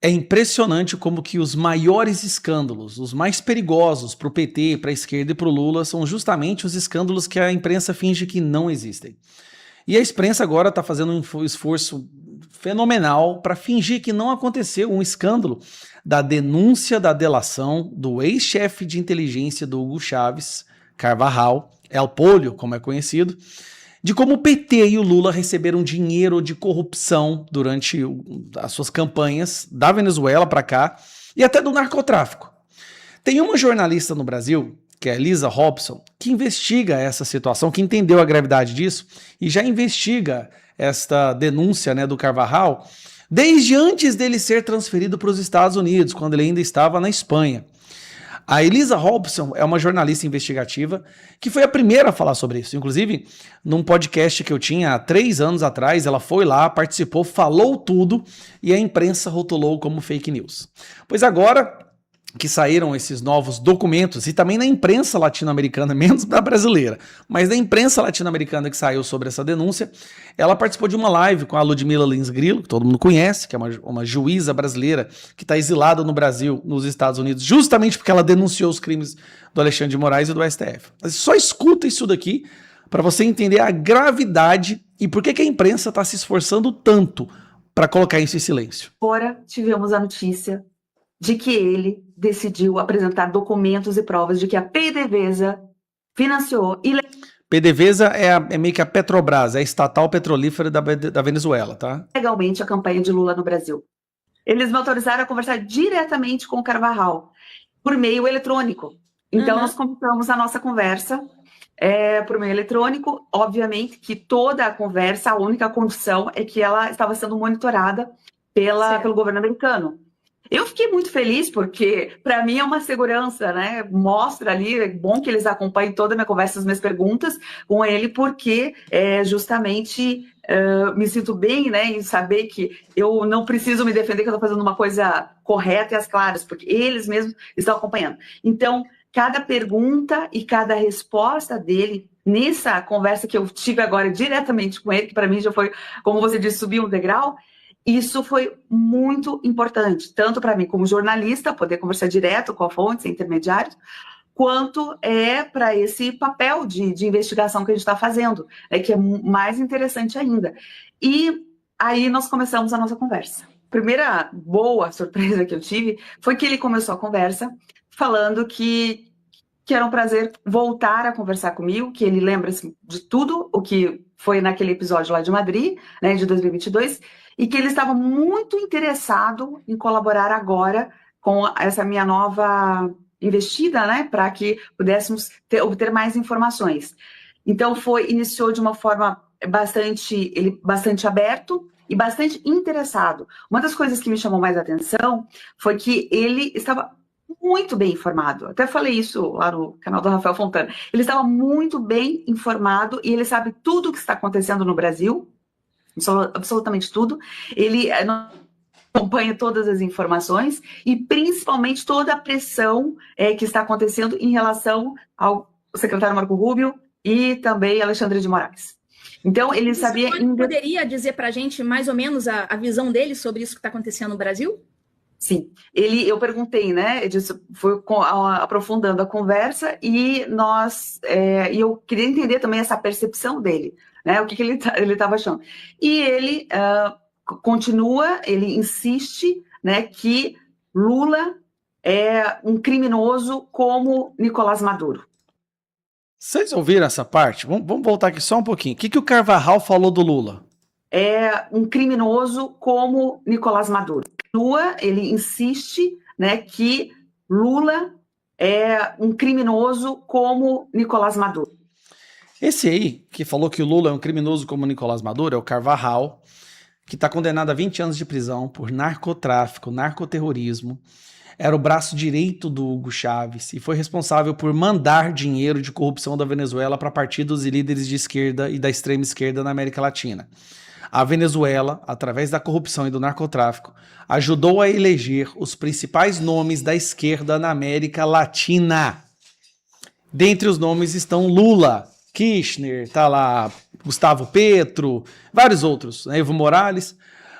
É impressionante como que os maiores escândalos, os mais perigosos para o PT, para a esquerda e para o Lula são justamente os escândalos que a imprensa finge que não existem. E a imprensa agora está fazendo um esforço fenomenal para fingir que não aconteceu um escândalo da denúncia da delação do ex-chefe de inteligência do Hugo Chávez, Carvajal, El Pollo, como é conhecido, de como o PT e o Lula receberam dinheiro de corrupção durante as suas campanhas da Venezuela para cá e até do narcotráfico. Tem uma jornalista no Brasil, que é a Lisa Robson, que investiga essa situação, que entendeu a gravidade disso e já investiga esta denúncia, né, do Carvajal desde antes dele ser transferido para os Estados Unidos, quando ele ainda estava na Espanha. A Elisa Robson é uma jornalista investigativa que foi a primeira a falar sobre isso. Inclusive, num podcast que eu tinha há 3 anos atrás, ela foi lá, participou, falou tudo e a imprensa rotulou como fake news. Pois agora que saíram esses novos documentos, e também na imprensa latino-americana, menos da brasileira, mas na imprensa latino-americana que saiu sobre essa denúncia, ela participou de uma live com a Ludmila Lins Grillo, que todo mundo conhece, que é uma juíza brasileira que está exilada no Brasil, nos Estados Unidos, justamente porque ela denunciou os crimes do Alexandre de Moraes e do STF. Mas só escuta isso daqui para você entender a gravidade e por que a imprensa está se esforçando tanto para colocar isso em silêncio. Agora tivemos a notícia de que ele decidiu apresentar documentos e provas de que a PDVSA financiou PDVSA é meio que a Petrobras, é a estatal petrolífera da Venezuela, tá? Legalmente a campanha de Lula no Brasil. Eles me autorizaram a conversar diretamente com o Carvajal, por meio eletrônico. Então, nós começamos a nossa conversa por meio eletrônico. Obviamente que toda a conversa, a única condição é que ela estava sendo monitorada pelo governo americano. Eu fiquei muito feliz porque, para mim, é uma segurança, né? Mostra ali, é bom que eles acompanhem toda a minha conversa, as minhas perguntas com ele, porque justamente me sinto bem, né? Em saber que eu não preciso me defender, que eu estou fazendo uma coisa correta e às claras, porque eles mesmos estão acompanhando. Então, cada pergunta e cada resposta dele nessa conversa que eu tive agora diretamente com ele, que para mim já foi, como você disse, subir um degrau. Isso foi muito importante, tanto para mim como jornalista, poder conversar direto com a fonte, sem intermediários, quanto para esse papel de investigação que a gente está fazendo, que é mais interessante ainda. E aí nós começamos a nossa conversa. A primeira boa surpresa que eu tive foi que ele começou a conversa falando que era um prazer voltar a conversar comigo, que ele lembra-se de tudo o que foi naquele episódio lá de Madrid, né, de 2022, e que ele estava muito interessado em colaborar agora com essa minha nova investida, né, para que pudéssemos obter mais informações. Então, iniciou de uma forma bastante aberto e bastante interessado. Uma das coisas que me chamou mais a atenção foi que ele estava muito bem informado. Até falei isso lá no canal do Rafael Fontana. Ele estava muito bem informado e ele sabe tudo o que está acontecendo no Brasil, absolutamente tudo. Ele acompanha todas as informações e principalmente toda a pressão que está acontecendo em relação ao secretário Marco Rubio e também Alexandre de Moraes. Então, ele sabia... Poderia dizer para a gente mais ou menos a visão dele sobre isso que está acontecendo no Brasil? Sim, eu perguntei, né? Foi aprofundando a conversa e eu queria entender também essa percepção dele, né? O que ele estava achando. E ele continua, ele insiste, né, que Lula é um criminoso como Nicolás Maduro. Vocês ouviram essa parte? Vamos voltar aqui só um pouquinho. O que o Carvajal falou do Lula? É um criminoso como Nicolás Maduro. Ele insiste, né, que Lula é um criminoso como Nicolás Maduro. Esse aí, que falou que o Lula é um criminoso como Nicolás Maduro, é o Carvajal, que está condenado a 20 anos de prisão por narcotráfico, narcoterrorismo. Era o braço direito do Hugo Chávez e foi responsável por mandar dinheiro de corrupção da Venezuela para partidos e líderes de esquerda e da extrema esquerda na América Latina. A Venezuela, através da corrupção e do narcotráfico, ajudou a eleger os principais nomes da esquerda na América Latina. Dentre os nomes estão Lula, Kirchner, tá lá Gustavo Petro, vários outros, né, Evo Morales.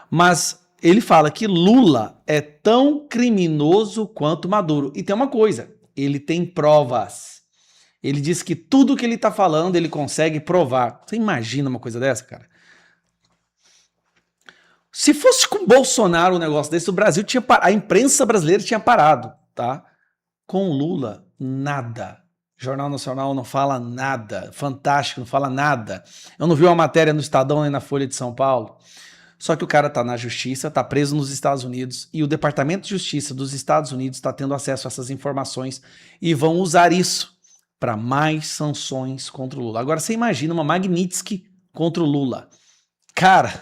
Mas ele fala que Lula é tão criminoso quanto Maduro. E tem uma coisa, ele tem provas. Ele diz que tudo que ele tá falando ele consegue provar. Você imagina uma coisa dessa, cara? Se fosse com Bolsonaro um negócio desse, o Brasil tinha a imprensa brasileira tinha parado, tá? Com Lula, nada. Jornal Nacional não fala nada. Fantástico, não fala nada. Eu não vi uma matéria no Estadão nem na Folha de São Paulo. Só que o cara tá na justiça, tá preso nos Estados Unidos e o Departamento de Justiça dos Estados Unidos está tendo acesso a essas informações e vão usar isso para mais sanções contra o Lula. Agora você imagina uma Magnitsky contra o Lula. Cara,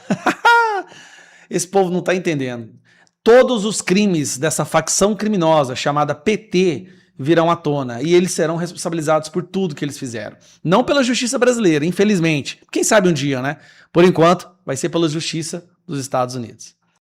esse povo não tá entendendo. Todos os crimes dessa facção criminosa chamada PT virão à tona e eles serão responsabilizados por tudo que eles fizeram. Não pela justiça brasileira, infelizmente. Quem sabe um dia, né? Por enquanto, vai ser pela justiça dos Estados Unidos.